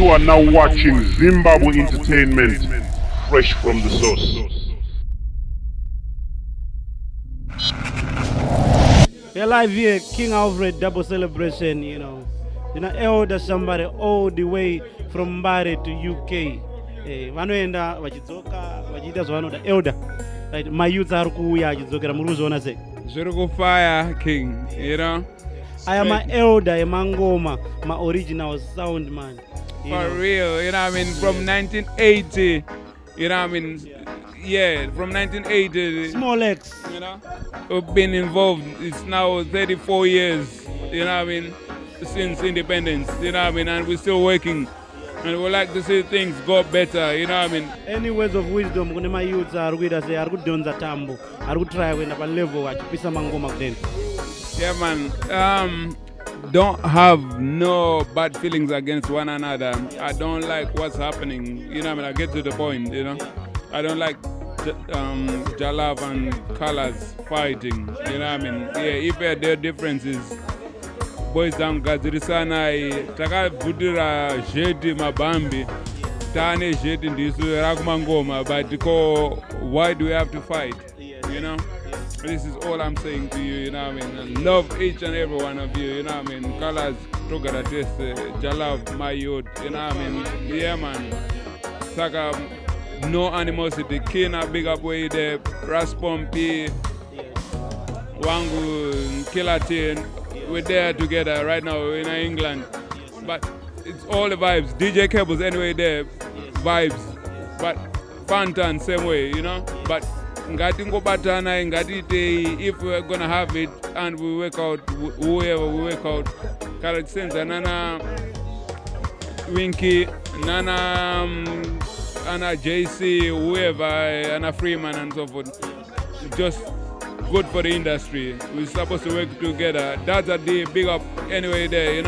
You are now watching Zimbabwe Entertainment, fresh from the source. We're live here, King Alfred double celebration, elder somebody all the way from Mbare to UK. Vanoenda vachidzoka vachiita zvavanoda elder. Right, my youth are kuuya achidzokera muri kuzviona sei? Zviri kufire king, I am an elder, Mangoma, my original sound man. For real, from 1980, from 1980. Small X. We've been involved, it's now 34 years, since independence, and we're still working. And we like to see things go better, Any words of wisdom, when my youths are with us, they are good dons at Tambo, are good try when a level at Pisa Mangoma then. Yeah, man. Don't have no bad feelings against one another. I don't like what's happening. I get to the point, I don't like Jalav and Colors fighting. Yeah, if there are differences, boys down Gazirisana, Takabudira, Jedi, Mabambi, Tane Jedi, Ndisu, Rakumangoma, but why do we have to fight? This is all I'm saying to you, I love each and every one of you, Colors, Togarates, Jalav, my youth, Yeah, man. Saka, no animosity. Kina, big up way there, Raspompi, Wangu, Kilatin, we're there together right now in England. But it's all the vibes. DJ Cables anyway there, vibes. But Fantan, same way, But ngati ngobatana ngati if we're gonna have it and we work out whoever we work out correct sense nana Winky nana Anna JC whoever Anna Freeman and so forth, just good for the industry. We're supposed to work together. That's a day big up anyway there,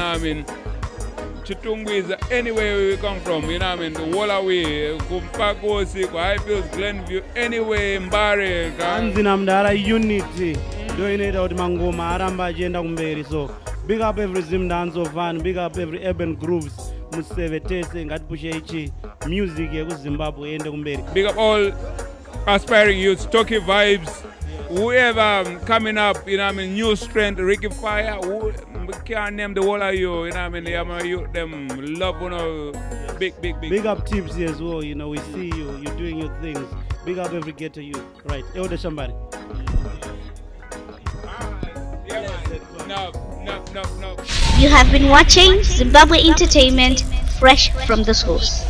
Chitungu is anywhere we come from, the Wallawi, Kumpakosi, Highfields, Glenview, anyway, Mbare. Anzina mdara unity. Doing it out Mangoma, Aramba agenda kumberi. So big up every Zim dance of fun, big up every urban grooves, Museve Tese, Ngatpushechi, music Zimbabwe ende kumberi. Big up all aspiring youths, Toki Vibes, whoever coming up, new strength, Ricky Fire, can't name the whole of you, them love big up tips here as well, we see you're doing your things. Big up every ghetto youth. Right, elder somebody. No. You have been watching Zimbabwe Entertainment, fresh from the source.